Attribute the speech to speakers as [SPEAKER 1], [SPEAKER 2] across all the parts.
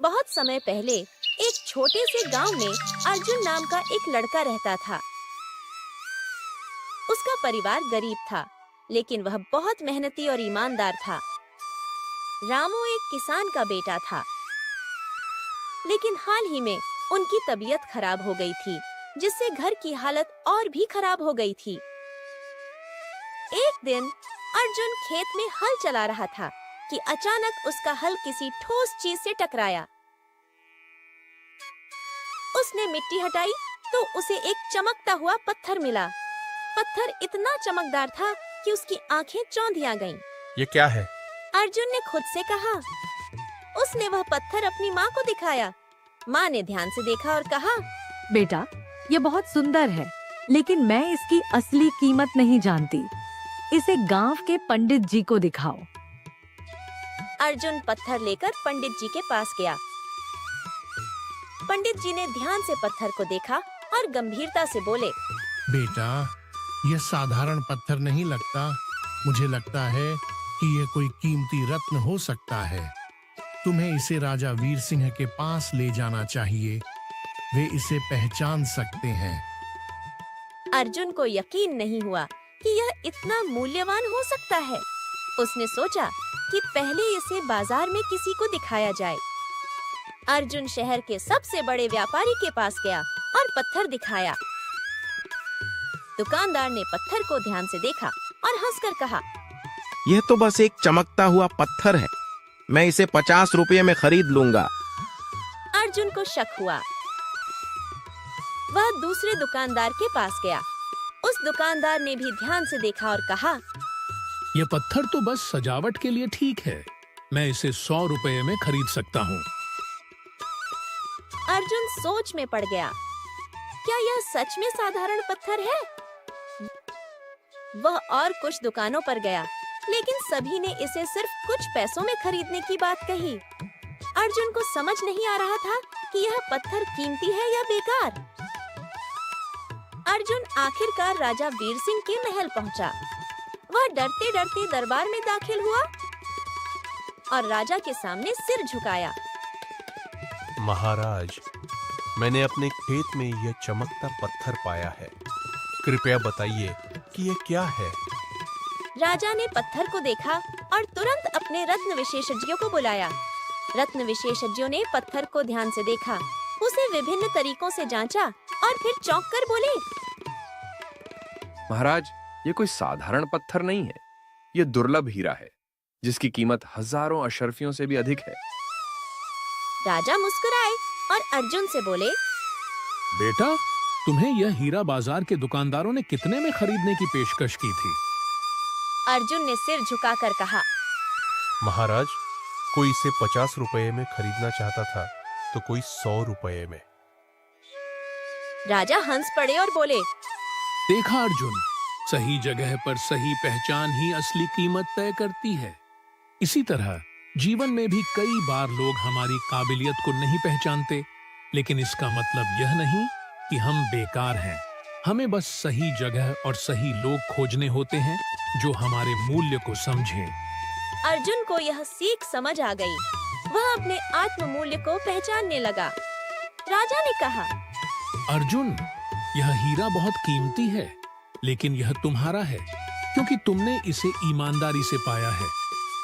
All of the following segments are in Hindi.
[SPEAKER 1] बहुत समय पहले एक छोटे से गांव में अर्जुन नाम का एक लड़का रहता था। उसका परिवार गरीब था, लेकिन वह बहुत मेहनती और ईमानदार था। रामू एक किसान का बेटा था, लेकिन हाल ही में उनकी तबीयत खराब हो गई थी, जिससे घर की हालत और भी खराब हो गई थी। एक दिन अर्जुन खेत में हल चला रहा था कि अचानक उसका हल किसी ठोस चीज से टकराया। उसने मिट्टी हटाई तो उसे एक चमकता हुआ पत्थर मिला। पत्थर इतना चमकदार था कि उसकी आंखें चौंधिया गईं।
[SPEAKER 2] ये क्या है?
[SPEAKER 1] अर्जुन ने खुद से कहा। उसने वह पत्थर अपनी माँ को दिखाया। माँ ने ध्यान से देखा और कहा,
[SPEAKER 3] बेटा, ये बहुत सुंदर है, लेकिन मैं इसकी असली कीमत नहीं जानती। इसे गांव के पंडित जी को दिखाओ।
[SPEAKER 1] अर्जुन पत्थर लेकर पंडित जी के पास गया। पंडित जी ने ध्यान से पत्थर को देखा और गंभीरता से बोले,
[SPEAKER 4] बेटा, यह साधारण पत्थर नहीं लगता। मुझे लगता है कि यह कोई कीमती रत्न हो सकता है। तुम्हें इसे राजा वीर सिंह के पास ले जाना चाहिए। वे इसे पहचान सकते हैं।
[SPEAKER 1] अर्जुन को यकीन नहीं हुआ कि यह इतना मूल्यवान हो सकता है। उसने सोचा कि पहले इसे बाजार में किसी को दिखाया जाए। अर्जुन शहर के सबसे बड़े व्यापारी के पास गया और पत्थर दिखाया। दुकानदार ने पत्थर को ध्यान से देखा और हंसकर कहा,
[SPEAKER 2] यह तो बस एक चमकता हुआ पत्थर है। मैं इसे 50 रुपये में खरीद लूंगा।
[SPEAKER 1] अर्जुन को शक हुआ। वह दूसरे दुकानदार के पास गया। उस दुकानदार ने भी ध्यान से देखा और कहा,
[SPEAKER 4] यह पत्थर तो बस सजावट के लिए ठीक है। मैं इसे 100 रुपये में खरीद सकता हूँ।
[SPEAKER 1] अर्जुन सोच में पड़ गया। क्या यह सच में साधारण पत्थर है? वह और कुछ दुकानों पर गया, लेकिन सभी ने इसे सिर्फ कुछ पैसों में खरीदने की बात कही। अर्जुन को समझ नहीं आ रहा था कि यह पत्थर कीमती है या बेकार। अर्जुन आखिरकार राजा वीर सिंह के महल पहुंचा। वह डरते डरते दरबार में दाखिल हुआ और राजा के सामने सिर झुकाया।
[SPEAKER 5] महाराज, मैंने अपने खेत में यह चमकता पत्थर पाया है। कृपया बताइए कि यह क्या है?
[SPEAKER 1] राजा ने पत्थर को देखा और तुरंत अपने रत्न विशेषज्ञों को बुलाया। रत्न विशेषज्ञों ने पत्थर को ध्यान से देखा, उसे विभिन्न तरीकों से जांचा और फिर चौंक कर बोले,
[SPEAKER 6] महाराज, ये कोई साधारण पत्थर नहीं है। ये दुर्लभ हीरा है, जिसकी कीमत हजारों अशर्फियों से भी अधिक है।
[SPEAKER 1] राजा मुस्कुराए और अर्जुन से बोले,
[SPEAKER 4] बेटा, तुम्हें यह हीरा बाजार के दुकानदारों ने कितने में खरीदने की पेशकश की थी?
[SPEAKER 1] अर्जुन ने सिर झुकाकर कहा,
[SPEAKER 5] महाराज, कोई इसे 50 रुपये में खरीदना चाहता था, तो कोई 100 रुपये में।
[SPEAKER 1] राजा हंस पड़े और बोले,
[SPEAKER 4] देखा अर्जुन, सही जगह पर सही पहचान ही असली कीमत तय करती है। इसी तरह जीवन में भी कई बार लोग हमारी काबिलियत को नहीं पहचानते, लेकिन इसका मतलब यह नहीं कि हम बेकार हैं। हमें बस सही जगह और सही लोग खोजने होते हैं जो हमारे मूल्य को समझें।
[SPEAKER 1] अर्जुन को यह सीख समझ आ गई। वह अपने आत्म मूल्य को पहचानने लगा। राजा ने कहा,
[SPEAKER 4] अर्जुन, यह हीरा बहुत कीमती है, लेकिन यह तुम्हारा है क्योंकि तुमने इसे ईमानदारी से पाया है।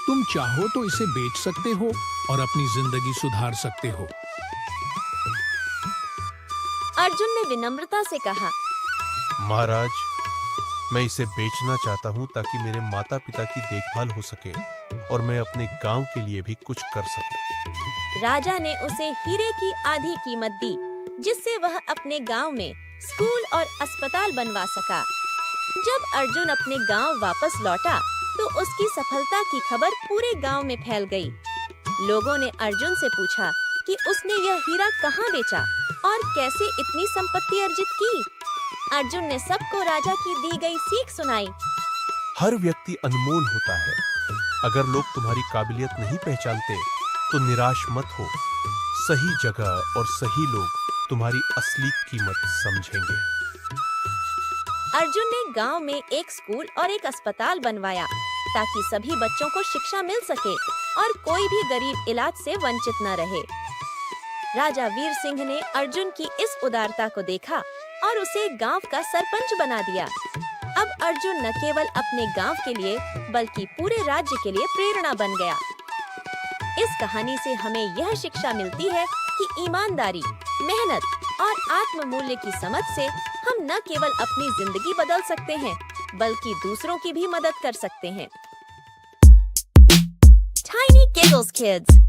[SPEAKER 4] तुम चाहो तो इसे बेच सकते हो और अपनी जिंदगी सुधार सकते हो।
[SPEAKER 1] अर्जुन ने विनम्रता से कहा,
[SPEAKER 5] महाराज, मैं इसे बेचना चाहता हूं ताकि मेरे माता पिता की देखभाल हो सके और मैं अपने गांव के लिए भी कुछ कर सकूं।
[SPEAKER 1] राजा ने उसे हीरे की आधी कीमत दी, जिससे वह अपने गांव में स्कूल और अस्पताल बनवा सका। जब अर्जुन अपने गांव वापस लौटा तो उसकी सफलता की खबर पूरे गांव में फैल गई। लोगों ने अर्जुन से पूछा कि उसने यह हीरा कहां बेचा और कैसे इतनी संपत्ति अर्जित की। अर्जुन ने सबको राजा की दी गई सीख सुनाई।
[SPEAKER 5] हर व्यक्ति अनमोल होता है। अगर लोग तुम्हारी काबिलियत नहीं पहचानते तो निराश मत हो। सही जगह और सही लोग तुम्हारी असली कीमत समझेंगे।
[SPEAKER 1] अर्जुन ने गांव में एक स्कूल और एक अस्पताल बनवाया ताकि सभी बच्चों को शिक्षा मिल सके और कोई भी गरीब इलाज से वंचित न रहे। राजा वीर सिंह ने अर्जुन की इस उदारता को देखा और उसे गांव का सरपंच बना दिया। अब अर्जुन न केवल अपने गांव के लिए बल्कि पूरे राज्य के लिए प्रेरणा बन गया। इस कहानी से हमें यह शिक्षा मिलती है कि ईमानदारी, मेहनत और आत्म मूल्य की समझ से हम न केवल अपनी जिंदगी बदल सकते हैं बल्कि दूसरों की भी मदद कर सकते हैं। Tiny Giggles Kids